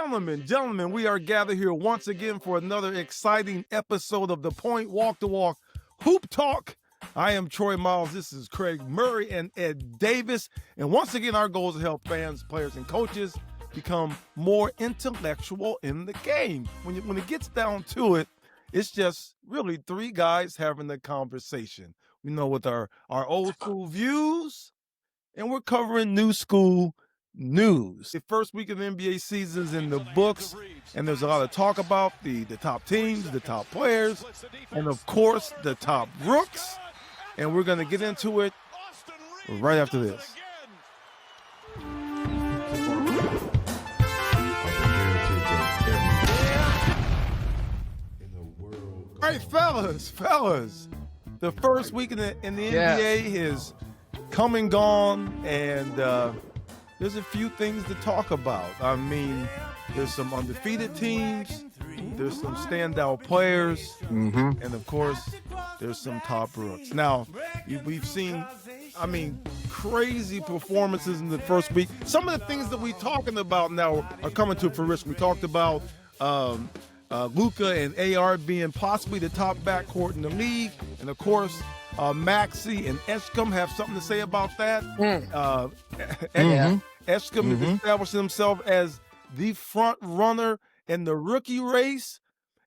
Gentlemen, we are gathered here once again for another exciting episode of the Point Walk to Walk Hoop Talk. I am Troy Miles. This is Craig Murray and Ed Davis. And once again, our goal is to help fans, players, and coaches become more intellectual in the game. When it gets down to it, it's just really three guys having a conversation. We know with our old school views, and we're covering new school news. The first week of the NBA season is in the books, and there's a lot of talk about the top teams, the top players, and of course, the top rooks. And we're going to get into it right after this. All right, fellas. The first week in the NBA is come and gone, and there's a few things to talk about. I mean, there's some undefeated teams, there's some standout players, and of course, there's some top rooks. Now, we've seen, crazy performances in the first week. Some of the things that we're talking about now are coming to fruition. We talked about Luka and AR being possibly the top backcourt in the league, and of course, Maxey and Eshcom have something to say about that. Eshcom is establishing himself as the front runner in the rookie race.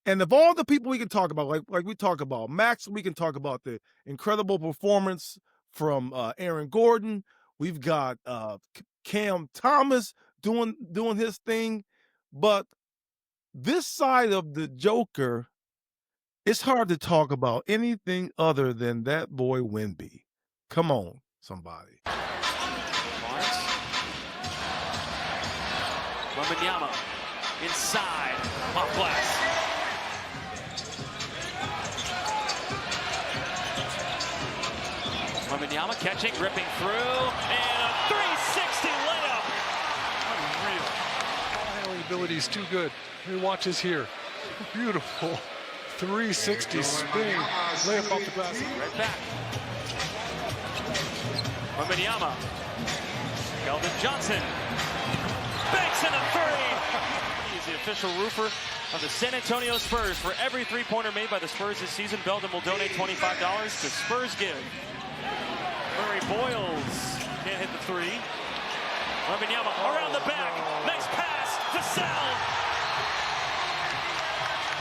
And of all the people we can talk about, like we talk about Max, we can talk about the incredible performance from Aaron Gordon. We've got Cam Thomas doing his thing. But this side of the Joker, it's hard to talk about anything other than that boy Wemby. Come on, somebody. Wembanyama inside, off glass. Wembanyama catching, ripping through, and a 360 layup. Unreal. Ball handling ability is too good. Watch this here. Beautiful. 360 spin, layup off the glass. Right back. Wembanyama. Keldon Johnson. Banks in a three. He's the official roofer of the San Antonio Spurs. For every three-pointer made by the Spurs this season, Belden will donate $25 to Spurs Give. Murray Boyles can't hit the three. Wembanyama around the back. Nice pass to Sal.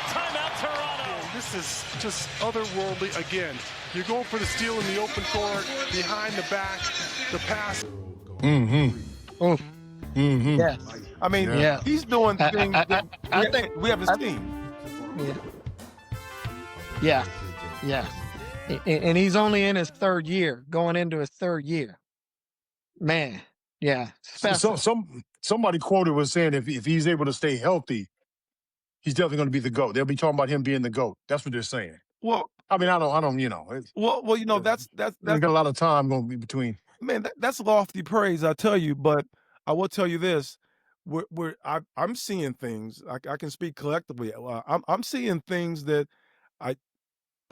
Timeout Toronto. This is just otherworldly again. You're going for the steal in the open court, behind the back, the pass. Yeah. He's doing things I think we haven't seen. Yeah. And he's only in his third year, going into his third year. Man, yeah. So somebody quoted was saying if he's able to stay healthy, he's definitely going to be the GOAT. They'll be talking about him being the GOAT. That's what they're saying. Well, I don't, that's got a lot of time going to be between. Man, that's lofty praise, I tell you. But I will tell you this: I'm seeing things. I can speak collectively. I'm seeing things that I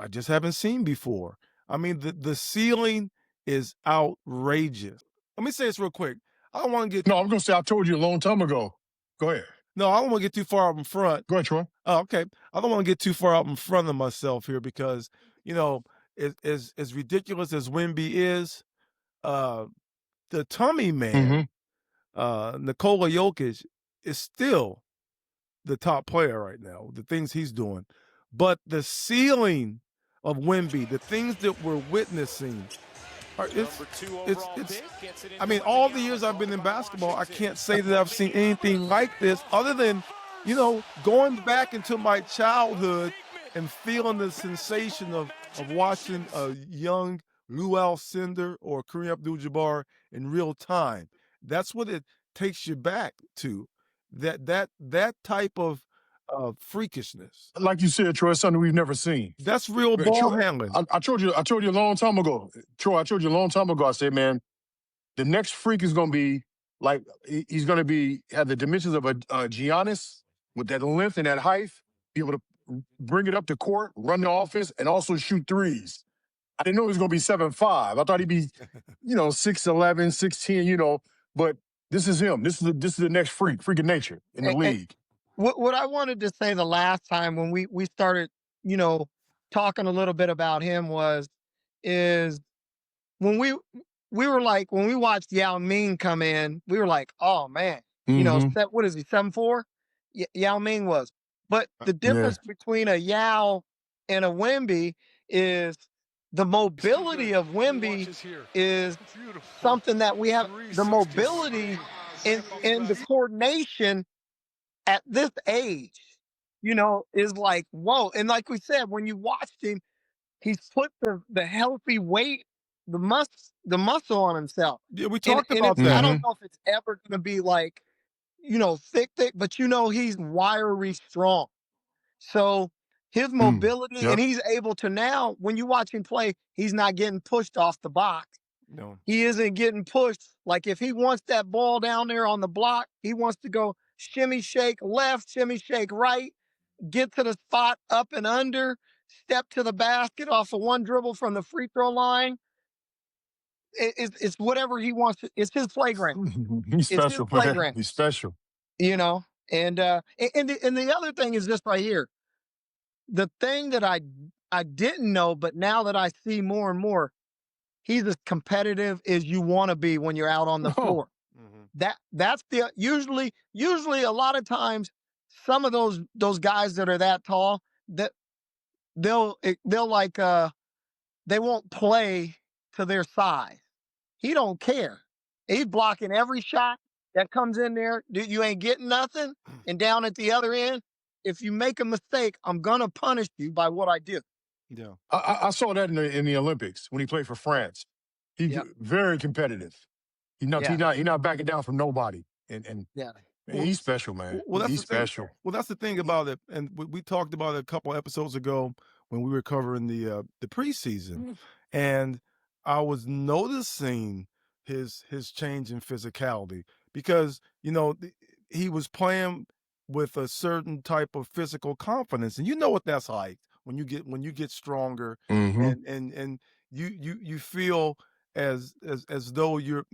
just haven't seen before. I mean, the ceiling is outrageous. Let me say this real quick. I don't want to get. No, I'm going to say I told you a long time ago. Go ahead. No, I don't want to get too far out in front. Go ahead, Troy. Oh, okay. I don't want to get too far out in front of myself here because, as ridiculous as Wemby is, the tummy man, Nikola Jokic, is still the top player right now, the things he's doing. But the ceiling of Wemby, the things that we're witnessing, all the years I've been in basketball, I can't say that I've seen anything like this other than, going back into my childhood and feeling the sensation of watching a young Lou Alcindor or Kareem Abdul-Jabbar in real time. That's what it takes you back to, that type of freakishness. Like you said, Troy, it's something we've never seen. That's real ball handling. I told you a long time ago, Troy. I told you a long time ago. I said, man, the next freak is going to be like he's going to have the dimensions of a Giannis with that length and that height, be able to bring it up to court, run the offense, and also shoot threes. I didn't know he was going to be 7'5". I thought he'd be, 6'11", 6'10", but This is him. This is the next freak of nature in the league. What I wanted to say the last time when we started, talking a little bit about him is when we were like, when we watched Yao Ming come in, we were like, oh man, what is he, 7'4"? Yao Ming was. But the difference between a Yao and a Wemby is the mobility of Wemby is something that we have. The mobility and the coordination at this age, is like, whoa. And like we said, when you watched him, he's put the healthy weight, the muscle on himself. Yeah, we talked about that. I don't know if it's ever going to be like, thick, but he's wiry strong. So his mobility, and he's able to now, when you watch him play, he's not getting pushed off the box. No. He isn't getting pushed. Like if he wants that ball down there on the block, he wants to go shimmy, shake left, shimmy, shake right, get to the spot up and under, step to the basket off of one dribble from the free throw line. It's whatever he wants. It's his playground. He's special, man. He's special. And the other thing is this right here. The thing that I didn't know, but now that I see more and more, he's as competitive as you want to be when you're out on the floor. Mm-hmm. That's the usually a lot of times some of those guys that are that tall that they'll like they won't play to their size. He don't care. He's blocking every shot that comes in there. You ain't getting nothing. And down at the other end, if you make a mistake, I'm gonna punish you by what I do. Yeah, I saw that in the Olympics when he played for France. He's very competitive. He's not backing down from nobody. And he's special, man. Well, he's special. Well, that's the thing about it, and we talked about it a couple episodes ago when we were covering the preseason, and I was noticing his change in physicality because he was playing with a certain type of physical confidence, and you know what that's like when you get stronger, and you feel as though you're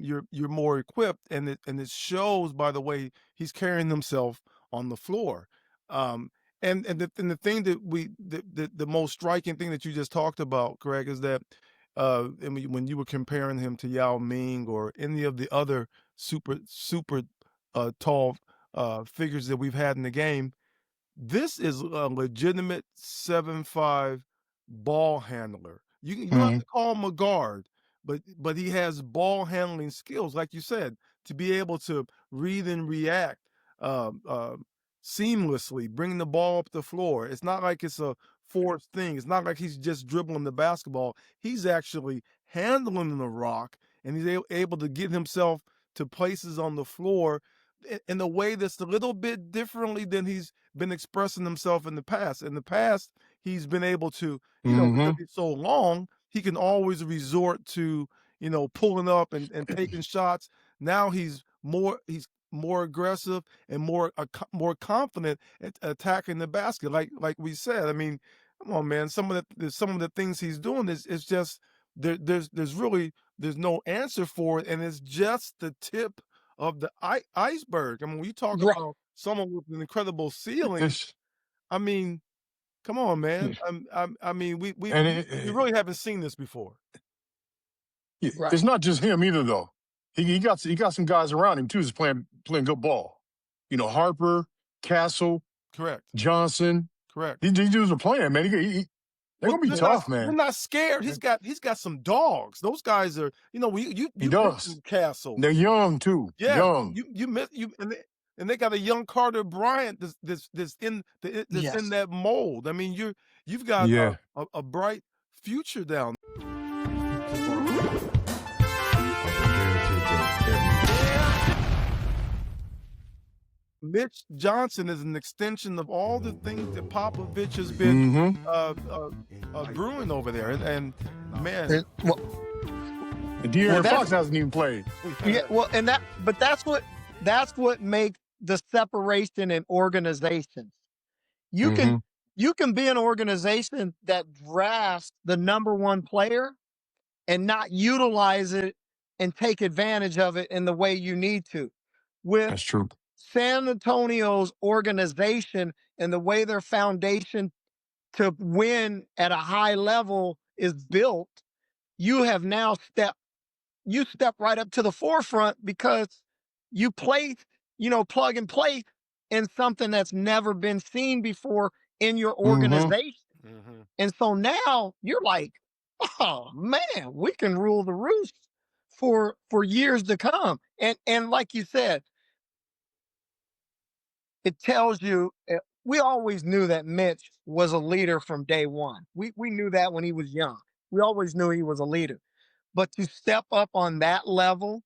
more equipped, and it shows by the way he's carrying himself on the floor. And the thing that the most striking thing that you just talked about, Craig, is that when you were comparing him to Yao Ming or any of the other super tall figures that we've had in the game, this is a legitimate 7'5" ball handler. You don't have to call him a guard, but he has ball handling skills, like you said, to be able to read and react seamlessly, bring the ball up the floor. It's not like it's a forced thing. It's not like he's just dribbling the basketball. He's actually handling the rock, and he's able to get himself to places on the floor in a way that's a little bit differently than he's been expressing himself in the past. In the past, he's been able to, because he's so long, he can always resort to, pulling up and taking shots. Now he's more aggressive and more confident at attacking the basket. Like we said, I mean, come on, man. Some of the things he's doing is just there's no answer for it, and it's just the tip of the iceberg. I mean, when you talk about someone with an incredible ceiling, I mean, come on, man. I mean, we really haven't seen this before. It's not just him either, though. He got some guys around him too, who's playing good ball. Harper, Castle, correct, Johnson, correct. These dudes are playing, man. They're gonna be tough, man. They're not scared. He's got some dogs. Those guys are, you mentioned Castle. They're young too. Yeah, young. And they got a young Carter Bryant that's in that mold. I mean, you've got a bright future down there. Mitch Johnson is an extension of all the things that Popovich has been brewing over there, and man, De'Aaron Fox hasn't even played. Yeah, well, but that's what makes the separation in organizations. You can be an organization that drafts the number one player and not utilize it and take advantage of it in the way you need to. with That's true. San Antonio's organization and the way their foundation to win at a high level is built, you have now step right up to the forefront because you play, plug and play in something that's never been seen before in your Mm-hmm. organization. And so now you're like, oh man, we can rule the roost for years to come. And like you said, it tells you we always knew that Mitch was a leader from day one. We knew that when he was young. We always knew he was a leader. But to step up on that level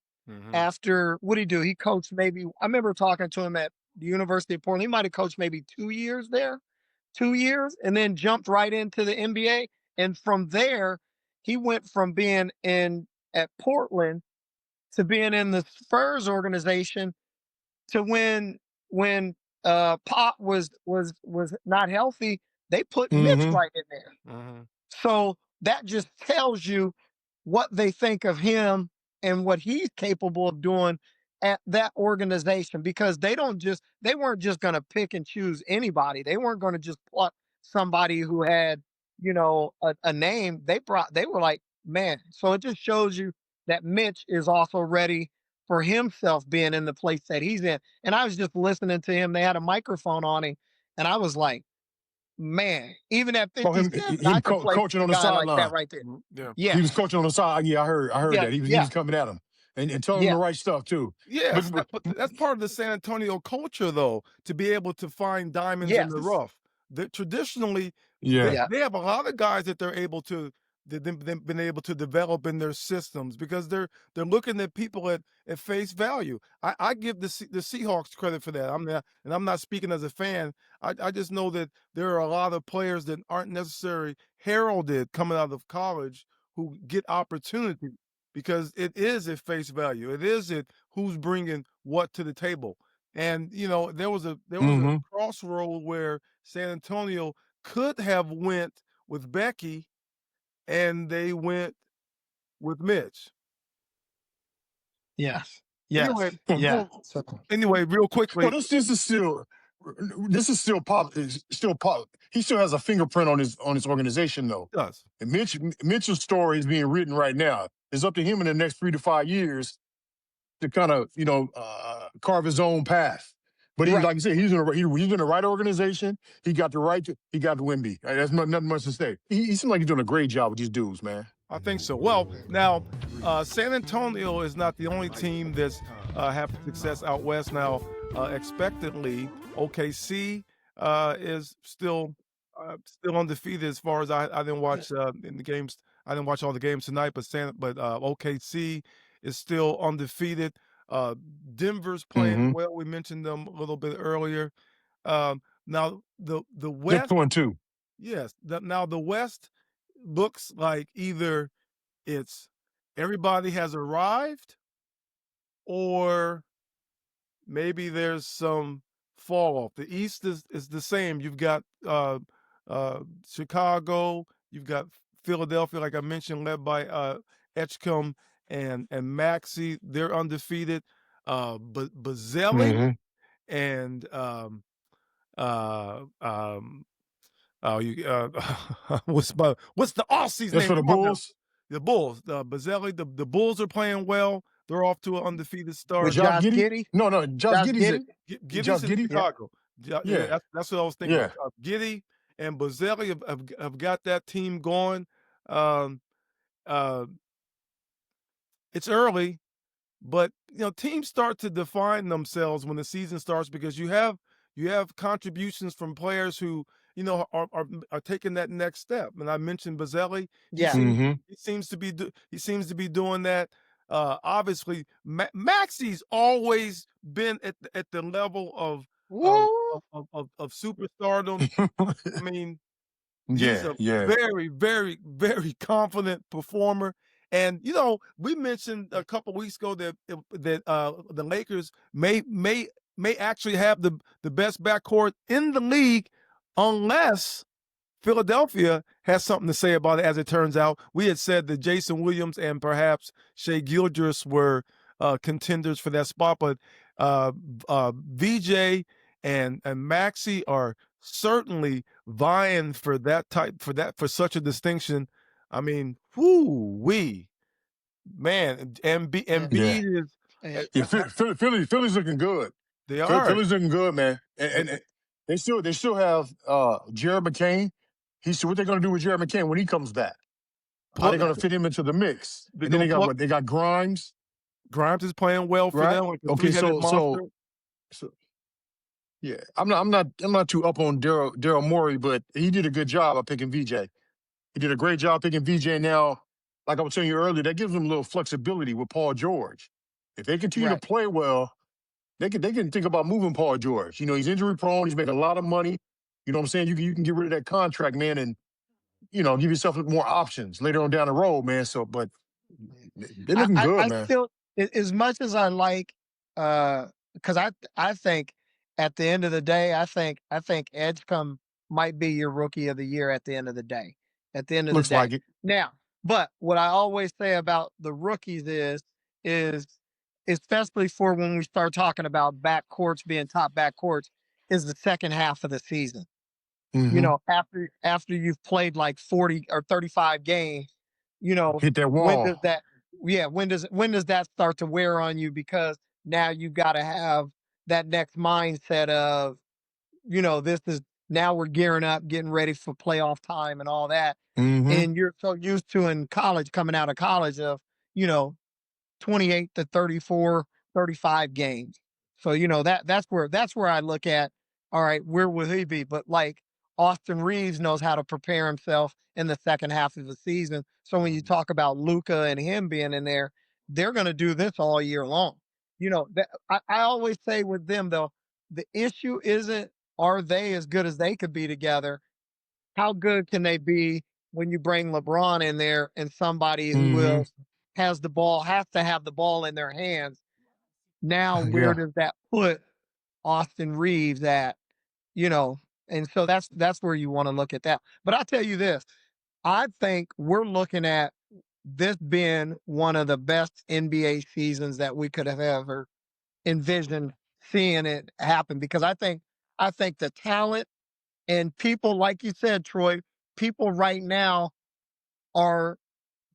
after what did he do? He coached maybe, I remember talking to him at the University of Portland. He might have coached maybe 2 years there, 2 years, and then jumped right into the NBA. And from there, he went from being in at Portland to being in the Spurs organization to when Pop was not healthy, they put Mitch Mm-hmm. right in there. So that just tells you what they think of him and what he's capable of doing at that organization, because they weren't just going to pick and choose anybody. They weren't going to just pluck somebody who had, a name. They were like, man. So it just shows you that Mitch is also ready for himself being in the place that he's in. And I was just listening to him. They had a microphone on him, and I was like, man, even at Oh, 57, I could play coaching with on a the guy like that sideline. right there. Yeah. Yeah. He was coaching on the side. Yeah, I heard Yeah. that. He was Yeah. coming at him and telling him Yeah. the right stuff too. Yes, But but that's part of the San Antonio culture, though, to be able to find diamonds in Yes. the rough. Traditionally, yeah. Yeah. they have a lot of guys that they're able to that they've been able to develop in their systems because they're looking at people at face value. I give the Seahawks credit for that. I'm not speaking as a fan. I just know that there are a lot of players that aren't necessarily heralded coming out of college who get opportunity because it is at face value. It is at who's bringing what to the table. And there was a Mhm. crossroad where San Antonio could have went with Becky, and they went with Mitch. Yes. Anyway, Yes. Yeah. Anyway, real quickly, Well, this is still pop. Still pop. He still has a fingerprint on his organization, though. it does. And Mitchell's story is being written right now. It's up to him in the next 3 to 5 years to kind of carve his own path. But Right. like you said, he's in the right organization. He got the Wemby. That's nothing much to say. He seems like he's doing a great job with these dudes, man. I think so. Well, now San Antonio is not the only team that's having success out west. Now, expectantly, OKC is still undefeated as far as I didn't watch in the games. I didn't watch all the games tonight, but OKC is still undefeated. Denver's playing well. We mentioned them a little bit earlier. Now the They're West, 2-2. yes. Now the West looks like either it's everybody has arrived or maybe there's some fall off. The East is the same. You've got Chicago, you've got Philadelphia, like I mentioned, led by Edgecombe and Maxey. They're undefeated. But Bazzelli and what's the off-season That's name? for the Come on now. Bulls. The Bulls, Bazzelli, the Bulls are playing well. They're off to an undefeated start. With Josh Giddey? No, Josh Giddey's Giddey's in Chicago. Yeah. That's what I was thinking. Yeah. Giddey and Bazzelli have got that team going. It's early, but teams start to define themselves when the season starts because you have contributions from players who are taking that next step. And I mentioned Bazzelli. Yeah. He seems to be doing that. Obviously, Maxey's always been at the level of superstardom. I mean, he's a very, very, very confident performer. And we mentioned a couple weeks ago that the Lakers may actually have the best backcourt in the league unless Philadelphia has something to say about it. As it turns out, we had said that Jason Williams and perhaps Shai Gilgeous were contenders for that spot, but VJ and Maxey are certainly vying for for such a distinction. I mean, whoo-wee. Man, Embiid is Yeah, Philly's looking good. they are. Philly's looking good, man. And they still have Jared McCain. What they're gonna do with Jared McCain when he comes back? How they gonna fit him into the mix? And then they got Grimes. Grimes is playing well for them. Like Okay, monster. so yeah, I'm not too up on Daryl Morey, but he did a good job of picking VJ. He did a great job picking VJ. Now, like I was telling you earlier, that gives them a little flexibility with Paul George. If they continue to play well, they can think about moving Paul George. You know, he's injury prone. He's making a lot of money. You know what I'm saying? You can get rid of that contract, man, and give yourself more options later on down the road, man. So, but they're looking good, man. Still, as much as I like, because I think at the end of the day, I think Edgecombe might be your rookie of the year at the end of the day. At the end of Looks the day, like it. Now, but what I always say about the rookies is especially for when we start talking about backcourts being top backcourts, is the second half of the season. Mm-hmm. You know, after you've played like 40 or 35 games, hit that wall. when does that start to wear on you? Because now you've got to have that next mindset of, now we're gearing up, getting ready for playoff time and all that. Mm-hmm. And you're so used to in college, coming out of college of, 28 to 34, 35 games. So, that's where I look at, all right, where will he be? But like Austin Reeves knows how to prepare himself in the second half of the season. So when you talk about Luka and him being in there, they're going to do this all year long. I always say with them, though, the issue isn't, are they as good as they could be together? How good can they be when you bring LeBron in there and somebody who has to have the ball in their hands? Now, where does that put Austin Reeves at? And so that's where you want to look at that. But I'll tell you this, I think we're looking at this being one of the best NBA seasons that we could have ever envisioned seeing it happen, because I think the talent and people, like you said, Troy, people right now are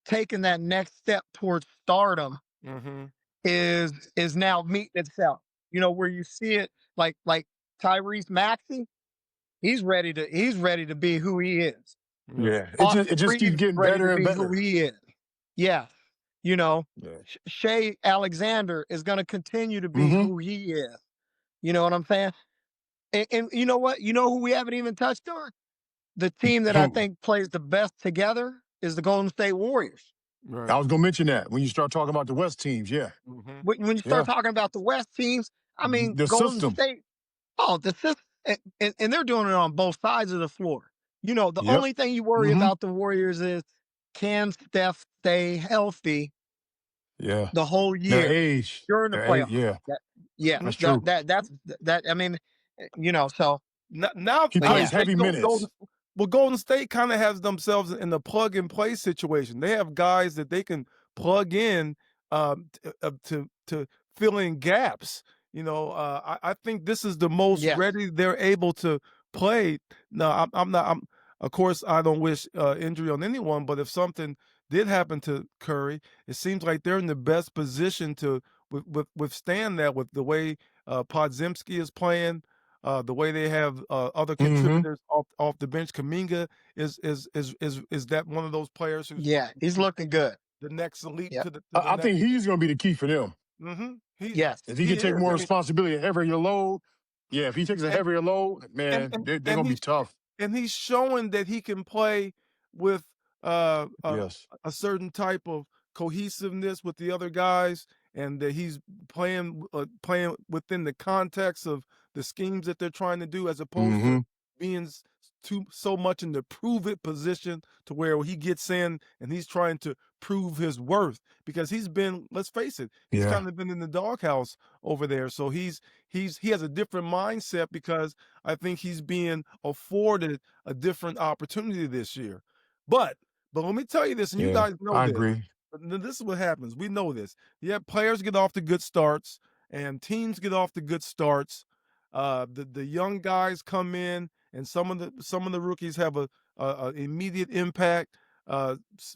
taking that next step towards stardom. Is now meeting itself. Where you see it like Tyrese Maxey, he's ready to be who he is. Yeah, it just keeps getting better and better. Who he is. Yeah. Shea Alexander is going to continue to be who he is. You know what I'm saying? And you know what? You know who we haven't even touched on? The team that I think plays the best together is the Golden State Warriors. Right. I was going to mention that when you start talking about the West teams, When you start talking about the West teams, I mean, the Golden system. State, the system, and they're doing it on both sides of the floor. The only thing you worry about the Warriors is, can Steph stay healthy the whole year during the playoffs? That's true. That's I mean, so now he plays heavy minutes. Golden State kind of has themselves in the plug and play situation. They have guys that they can plug in to fill in gaps. I think this is the most ready they're able to play. Now, of course, I don't wish injury on anyone, but if something did happen to Curry, it seems like they're in the best position to withstand that with the way Podziemski is playing. The way they have other contributors off the bench. Kuminga is that one of those players who's he's looking good. The next leap to the I think he's going to be the key for them. If he can take more responsibility, a heavier load. Yeah, if he takes a heavier load, man, they're going to be tough. And he's showing that he can play with a certain type of cohesiveness with the other guys, and that he's playing within the context of the schemes that they're trying to do, as opposed to being so much in the prove it position to where he gets in and he's trying to prove his worth, because he's been, let's face it, he's kind of been in the doghouse over there. So he has a different mindset, because I think he's being afforded a different opportunity this year. But let me tell you this, and you guys know I this. agree. This is what happens. We know this. Yeah, players get off to good starts, and teams get off to good starts. The young guys come in, and some of the rookies have a immediate impact.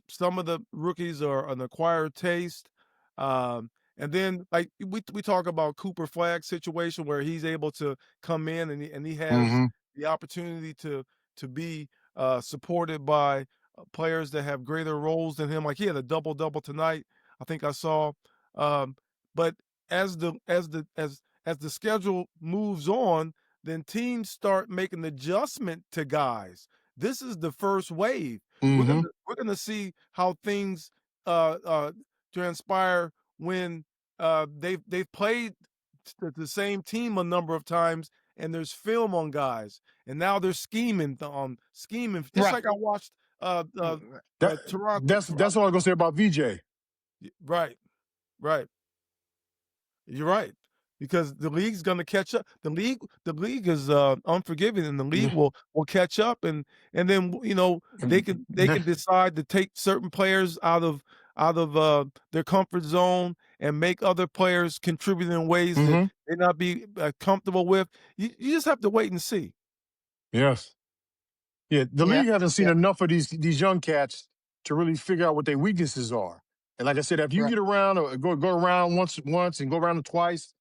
Some of the rookies are an acquired taste. And then, like we talk about Cooper Flagg's situation where he's able to come in and he has the opportunity to be supported by players that have greater roles than him. Like he had a double tonight, I think I saw. But as the schedule moves on, then teams start making adjustment to guys. This is the first wave. We're gonna see how things transpire when they've played the same team a number of times, and there's film on guys, and now they're scheming. Just Right. like I watched Toronto. That's what I was gonna say about VJ. Right. You're right. Because the league's going to catch up. The league is unforgiving, and the league will catch up, and then they can decide to take certain players out of their comfort zone and make other players contribute in ways that they not be comfortable with. You just have to wait and see. Yes. Yeah, the league hasn't seen enough of these young cats to really figure out what their weaknesses are. And like I said, if you get around or go around once and go around twice,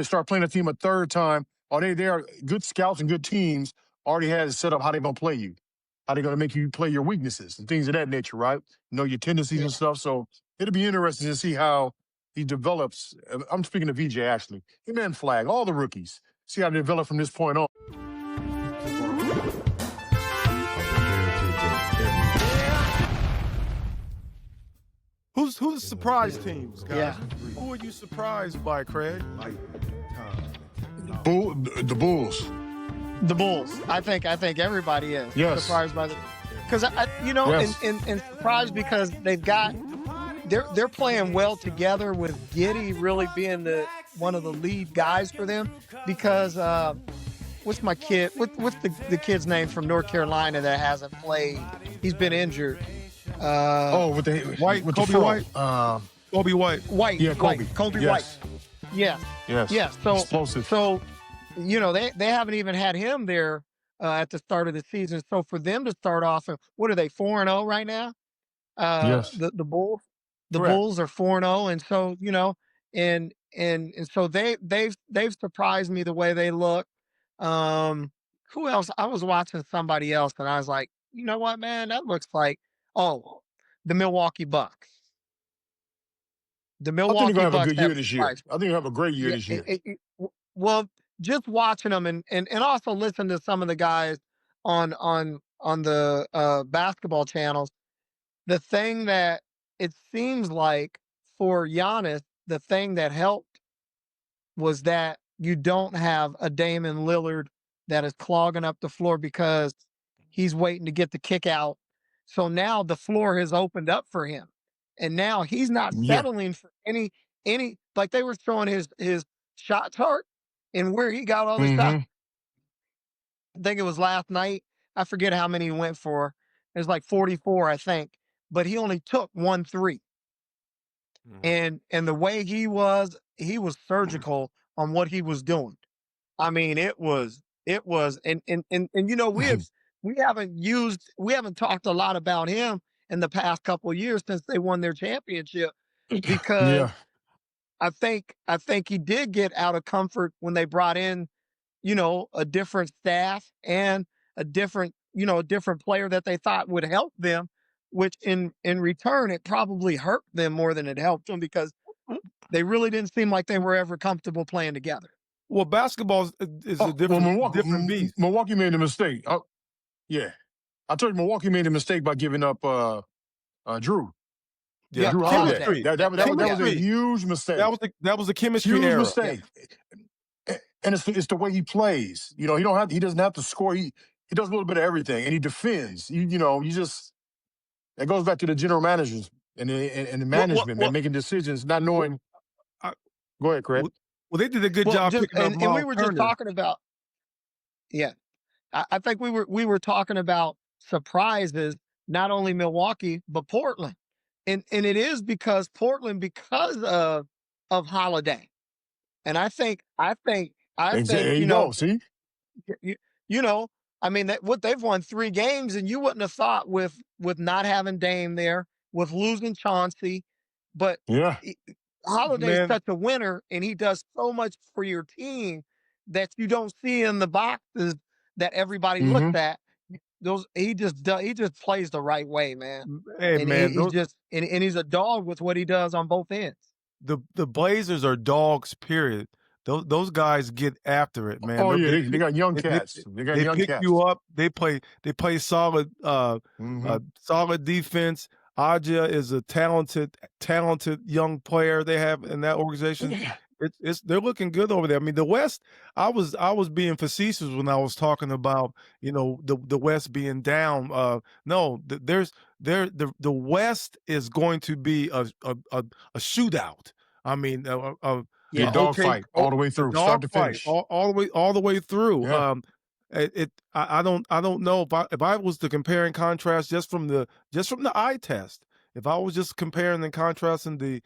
start playing a team a third time, they are good scouts and good teams already had it set up how they're going to play you, how they're going to make you play your weaknesses and things of that nature, right? Know your tendencies and stuff. So it'll be interesting to see how he develops. I'm speaking of VJ, actually. Him and Flag, all the rookies. See how they develop from this point on. Who's the surprise teams, guys? Who are you surprised by, Craig? The Bulls. The Bulls. I think everybody is surprised by because and surprised because they're playing well together with Giddey really being one of the lead guys for them because what's my kid? What's the kid's name from North Carolina that hasn't played? He's been injured. With the White, with Kobe White. Kobe White. Yeah, Kobe. Kobe White. Yes. So explosive. So they haven't even had him there at the start of the season. So for them to start off, what are they 4-0 right now? The Bulls. The Correct. Bulls are 4-0, and so and so they've surprised me the way they look. Who else? I was watching somebody else, and I was like, you know what, man, that looks like the Milwaukee Bucks. The Milwaukee Bucks. I think they're going to have a good year surprised. this year. I think they'll have a great year this year. Well, just watching them and also listen to some of the guys on the basketball channels. The thing that it seems like for Giannis, the thing that helped was that you don't have a Damian Lillard that is clogging up the floor because he's waiting to get the kick out. So now the floor has opened up for him. And now he's not settling for any like they were throwing his shot chart and where he got all the shots. I think it was last night. I forget how many he went for. It was like 44, I think. But he only took 1 3. And the way he was surgical on what he was doing. I mean, it was and we haven't talked a lot about him in the past couple of years since they won their championship because I think he did get out of comfort when they brought in, a different staff and a different player that they thought would help them, which in return, it probably hurt them more than it helped them because they really didn't seem like they were ever comfortable playing together. Well, basketball is a different beast. Milwaukee made a mistake. I told you Milwaukee made a mistake by giving up Jrue. Jrue Holiday. That was a huge mistake. That was a chemistry huge error. Mistake. And it's the way he plays. He doesn't have to score. He does a little bit of everything, and he defends. That goes back to the general managers and the management making decisions, not knowing. Go ahead, Craig. Well, they did a good job picking up and we were just talking about. I think we were talking about surprises, not only Milwaukee but Portland, and it is because Portland, because of Holiday, And I think, There you you know, go. See? you, you know, I mean, what they've won 3 games, and you wouldn't have thought with not having Dame there, with losing Chauncey, but Yeah. he- Holiday's Man, such a winner, and he does so much for your team that you don't see in the boxes that everybody looks Mm-hmm. at. Those he just plays the right way, man, hey and man, he just and he's a dog with what he does on both ends. the Blazers are dogs. Period. Those guys get after it, man. Oh yeah, they Pick, got young they, cats. They got they young pick you cats. up. They play solid Mm-hmm. solid defense. Aja is a talented young player they have in that organization. It's they're looking good over there. I mean, the West. I was being facetious when I was talking about the West being down. No, the West is going to be a shootout. I mean, Be a Yeah, dogfight all the way a through, start dog to fight finish. all the way through. Yeah. I don't know if I was to compare and contrast just from the eye test. If I was just comparing and contrasting the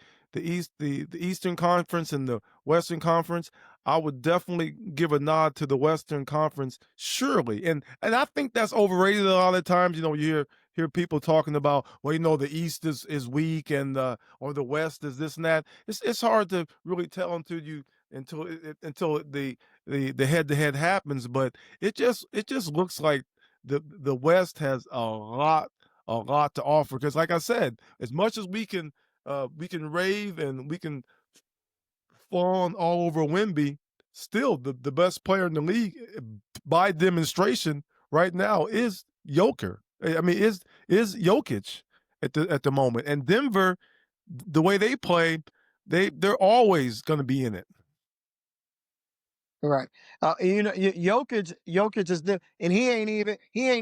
Eastern Conference and the Western Conference, I would definitely give a nod to the Western Conference, surely. And I think that's overrated a lot of times. You hear people talking about, well, the East is weak and or the West is this and that. It's hard to really tell until the head to head happens, but it just looks like the West has a lot to offer, because like I said, as much as we can rave and we can fawn all over Wemby, still the best player in the league by demonstration right now is Joker. I mean, is Jokic at the moment. And Denver, the way they play, they're always going to be in it. right. Jokic is and he ain't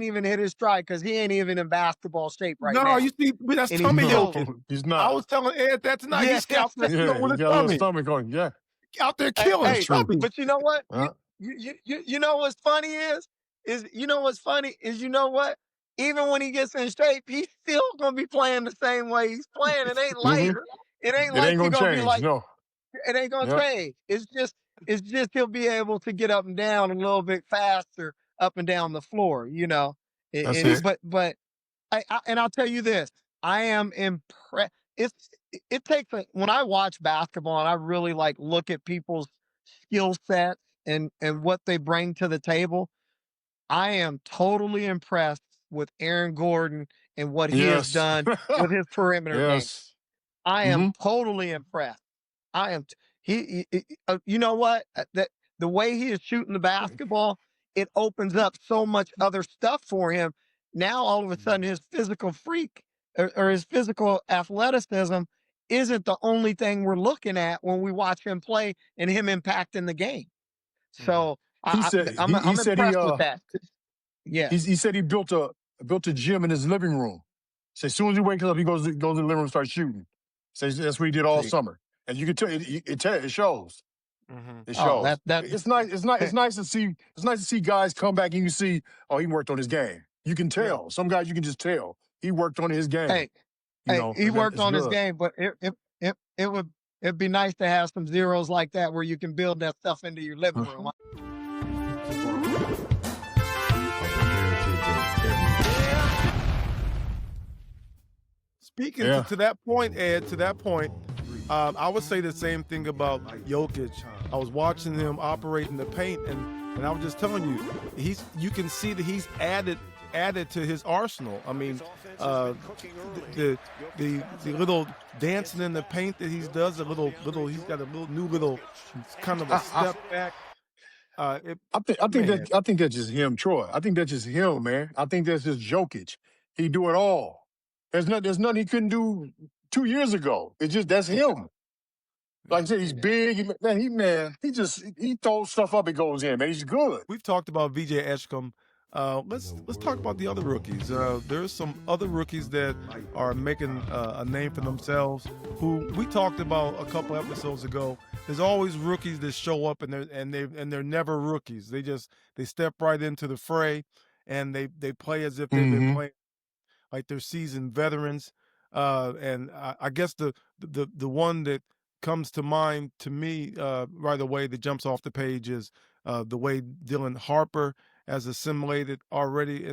even hit his stride because he ain't even in basketball shape right No, now, you see, that's and he's tummy No, still Jokic. he's I not. was telling Ed that tonight. yeah. He's out there Yeah, with he his got a little tummy, stomach on. Yeah. out there Hey, killing That's hey, true. tummy. but you know what? Yeah. You know what's funny is you know what's funny is you know what? Even when he gets in shape, he's still gonna be playing the same way he's playing. It ain't Mm-hmm. like it ain't It like ain't you're gonna gonna be change. like No. it ain't gonna Yeah. change. It's just he'll be able to get up and down a little bit faster up and down the floor. That's And it. but and I'll tell you this, I am impressed. It's it takes when I watch basketball and I really like look at people's skill sets and what they bring to the table. I am totally impressed with Aaron Gordon and what he has Yes. done with his perimeter game. Yes. I am Mm-hmm. totally impressed. I am. You know what? That the way he is shooting the basketball, it opens up so much other stuff for him. Now all of a sudden, his physical freak or his physical athleticism isn't the only thing we're looking at when we watch him play and him impacting the game. So He said he I'm said he impressed with that. Yeah. he said he built a gym in his living room. So as soon as he wakes up, he goes to the living room and starts shooting. Says that's what he did all See. summer, and you can tell it shows. Mm-hmm. It Oh, shows. that It's nice. It's nice to see. It's nice to see guys come back and you see. Oh, he worked on his game. You can tell. Some guys you can just tell he worked on his game. hey, he worked It's on his good. game, but it'd be nice to have some zeros like that where you can build that stuff into your living room. Speaking Yeah. to that point, Ed, I would say the same thing about Jokic. I was watching him operate in the paint, and I was just telling you, you can see that he's added to his arsenal. I mean, the little dancing in the paint that he does, he's got a little kind of a step back. I think that's just him, Troy. I think that's just him, man. I think that's just Jokic. He do it all. There's nothing he couldn't do 2 years ago. It's just that's him. Like I said, he's big. He throws stuff up. It goes in, man. He's good. We've talked about VJ Eshcom. Let's talk about the other rookies. There's some other rookies that are making a name for themselves, who we talked about a couple episodes ago. There's always rookies that show up and they're never rookies. They step right into the fray and they play as if they've been playing like they're seasoned veterans. And I guess the one that comes to mind to me right away that jumps off the page is the way Dylan Harper has assimilated already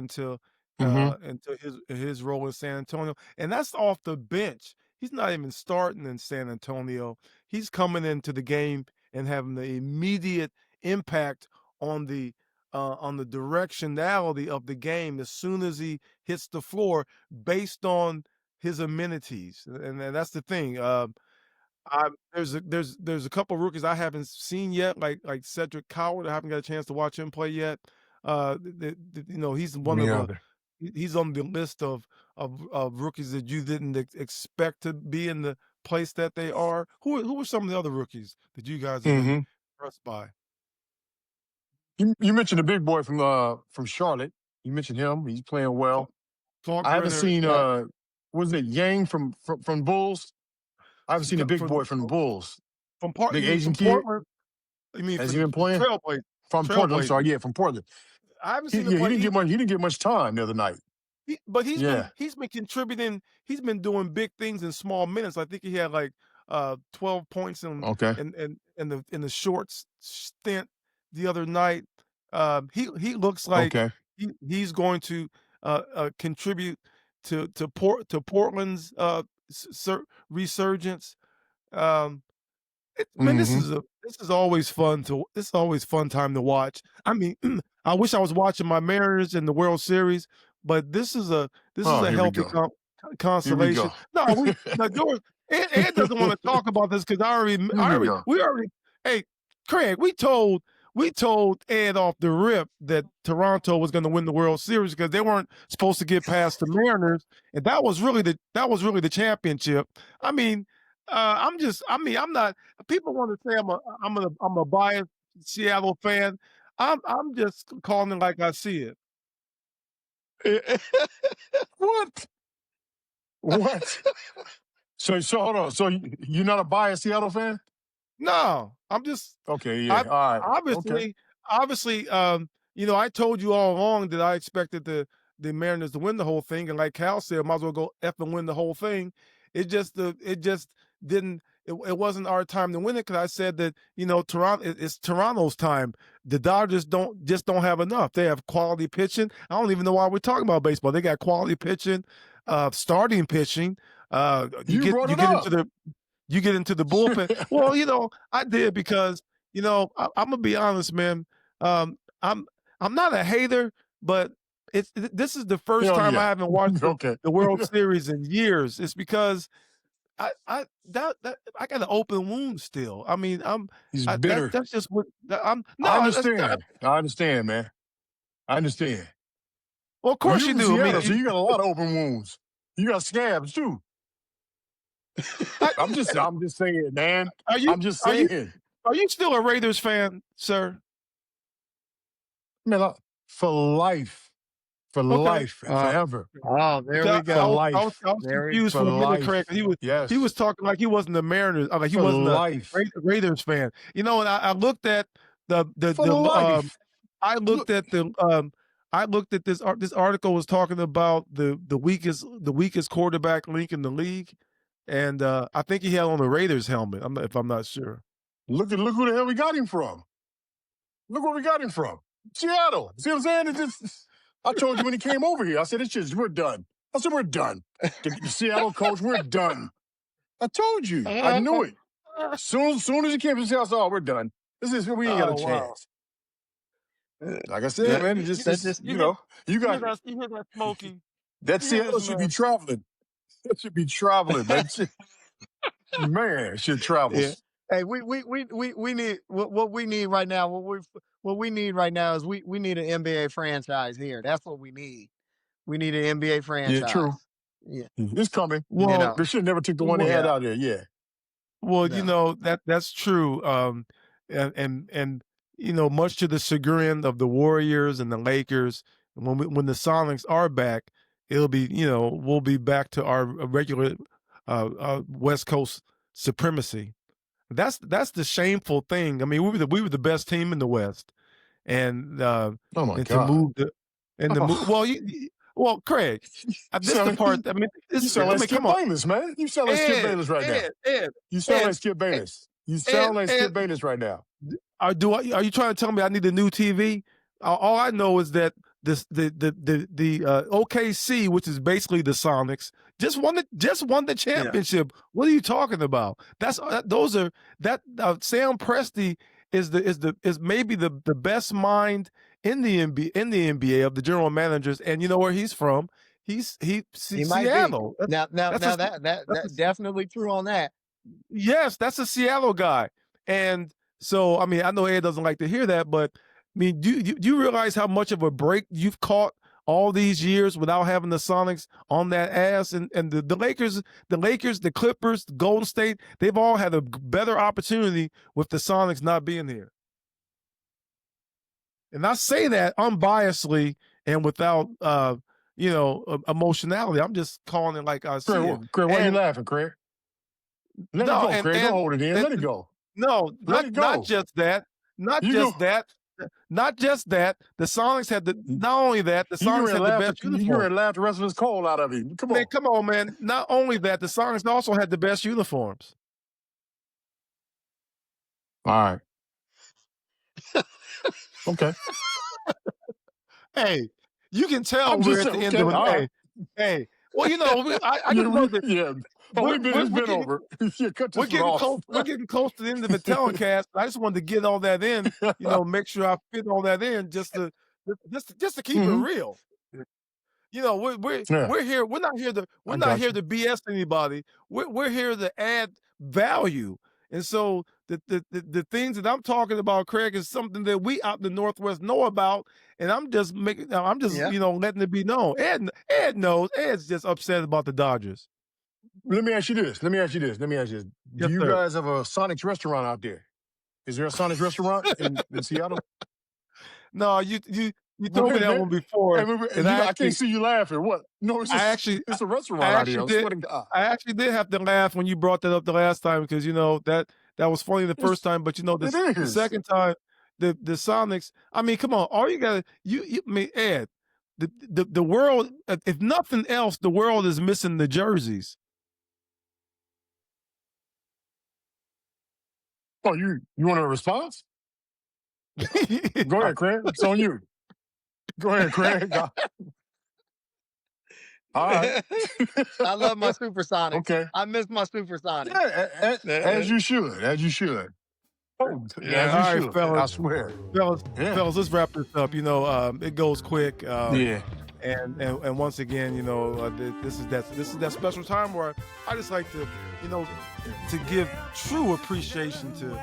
Mm-hmm. into his role in San Antonio, and that's off the bench. He's not even starting in San Antonio. He's coming into the game and having the immediate impact on the directionality of the game as soon as he hits the floor, based on his amenities, and that's the thing. There's a couple rookies I haven't seen yet, like Cedric Coward. I haven't got a chance to watch him play yet. He's one Me of either. he's on the list of rookies that you didn't expect to be in the place that they are. Who are some of the other rookies that you guys have been Mm-hmm. impressed by? You mentioned the big boy from Charlotte. You mentioned him. He's playing well. I haven't Faulkner, seen was it Yang from Bulls? I haven't seen the big boy from the Bulls. Big You mean Asian from kid. Portland? You mean Has for he the been playing? From Portland. I'm sorry. Trailblazers? Yeah, from Portland. I haven't He, seen him yeah, he play didn't get either. much. He didn't get much time the other night. But he's Yeah. been contributing. He's been doing big things in small minutes. I think he had like 12 points in Okay. the short stint the other night. He looks like Okay. he's going to contribute to Portland's resurgence. Man, this Mm-hmm. is always fun time to watch. I mean, I wish I was watching my Mariners in the World Series, but this is a Oh, here we healthy go. Here we consolation. go. No, George, Ed doesn't want to talk about this because Here we go. Hey, Craig, we told Ed off the rip that Toronto was going to win the World Series because they weren't supposed to get past the Mariners, and that was really the championship. I mean, I'm not. People want to say I'm a biased Seattle fan. I'm just calling it like I see it. What? What? So hold on. So you're not a biased Seattle fan? No, I'm just Okay. Yeah. All right. Okay. obviously, I told you all along that I expected the Mariners to win the whole thing, and like Cal said, might as well go F and win the whole thing. It just didn't. It wasn't our time to win it because I said that Toronto, it's Toronto's time. The Dodgers don't have enough. They have quality pitching. I don't even know why we're talking about baseball. They got quality pitching, starting pitching. You brought it up. You get into the bullpen. Well, I did because I'm gonna be honest, man. I'm not a hater, but this is the first Hell time yeah. I haven't watched Okay. the World Series in years. It's because I got an open wound still. I mean, He's bitter. that's just what I'm. No, I understand. I understand, man. I understand. Well, of Well, course you you from do. I Seattle, mean, so you got a lot of open wounds. You got scabs too. I'm just saying, man. I'm just saying. Are you still a Raiders fan, sir? Man, for life. For life. Forever. Oh, there we I go. was confused for a minute, Craig. He was talking like he wasn't the Mariners. Like he wasn't a Raiders fan. And I looked at I looked at this article was talking about the weakest quarterback link in the league, and I think he had on a Raiders helmet. I'm not sure. Look who the hell we got him from. Look where we got him from. Seattle. See what I'm saying? I told you when he came over here. I said, we're done. I said, we're done. The Seattle coach, we're done. I told you. I knew it. Soon as he came to Seattle, I said, oh, we're done. We ain't got a chance. Like I said, man, you hear that smoking. That Seattle should be traveling. That should be traveling, man. Man, should travel. Yeah. Hey, we need what we need right now. What we need right now is we need an NBA franchise here. That's what we need. We need an NBA franchise. Yeah, true. Yeah, it's coming. Well, they should never took the one they had out there. Yeah. Well, that's true. And much to the chagrin of the Warriors and the Lakers, when the Sonics are back, it'll be we'll be back to our regular West Coast supremacy. That's the shameful thing. I mean, we were the best team in the West, and Oh my and God. to move the and the move. Well, Well, Craig, this is the part. I mean, You sound like Skip come on, Bayless, man. You sound like Skip Bayless right now. You sound like Skip Bayless. You sound like Skip Bayless right now. Are you trying to tell me I need a new TV? All I know is that the OKC, which is basically the Sonics, just won the championship. Yeah. What are you talking about? Sam Presti is maybe the best mind in the NBA of the general managers, and you know where he's from? He Seattle. That's definitely true on that. Yes, that's a Seattle guy. And so, I mean, I know Ed doesn't like to hear that, but I mean, do you realize how much of a break you've caught all these years without having the Sonics on that ass? And the Lakers, the Clippers, the Golden State, they've all had a better opportunity with the Sonics not being here. And I say that unbiasedly and without, emotionality. I'm just calling it like I see it. Craig, why are you laughing, Craig? Let it go, Craig. Don't hold it in. Let it go. No, not just that. Not just that. The Sonics had not only that, the Sonics had the best uniform. You're going to laugh the rest of his cold out of you. Come on. Man, come on, man. Not only that, the Sonics also had the best uniforms. All right. Okay. Hey, you can tell we're at the end of the day. Hey, well, you know, I can know that. Yeah. We've been over. We're getting close to the end of the telecast. I just wanted to get all that in, make sure I fit all that in just to keep it real. You know, we're here. We're not here to BS anybody. We're here to add value. And so the things that I'm talking about, Craig, is something that we out in the Northwest know about, and I'm just letting it be known. Ed knows. Ed's just upset about the Dodgers. Let me ask you this. Do you guys have a Sonics restaurant out there? Is there a Sonics restaurant in Seattle? No, you told me that one before. I can't see you laughing. What? No, it's a restaurant out here. I actually did have to laugh when you brought that up the last time because that was funny the first time, but the second time, the Sonics. I mean, come on, all you got Ed, the world. If nothing else, the world is missing the jerseys. Oh, you want a response? Go ahead, Craig. It's on you. Go ahead, Craig. All right. I love my Supersonics. Okay. I miss my Supersonics. Yeah, as you should. Oh, yeah. All right, fellas. I swear. Fellas, let's wrap this up. It goes quick. Yeah. And once again, this is that special time where I just like to, to give true appreciation to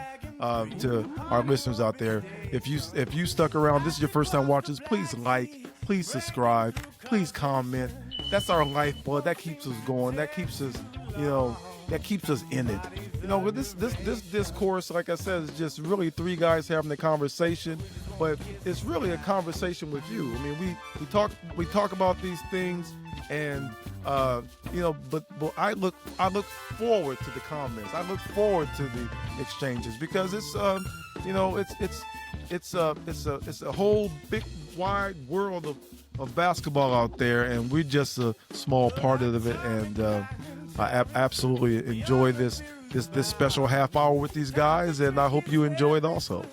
our listeners out there. If you stuck around, this is your first time watching, please like, please subscribe, please comment. That's our lifeblood. That keeps us going. That keeps us, that keeps us in it. With this discourse, like I said, is just really three guys having a conversation, but it's really a conversation with you. I mean, we talk about these things, and but I look forward to the comments. I look forward to the exchanges because it's it's a whole big wide world of basketball out there, and we're just a small part of it. And I absolutely enjoy this special half hour with these guys, and I hope you enjoy it also.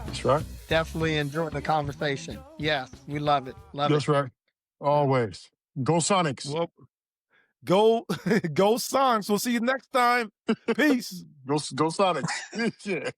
That's right. Definitely enjoy the conversation. Yes, we love it. That's right. Always. Go Sonics. Well, go Sonics. We'll see you next time. Peace. Go Sonics. Yeah.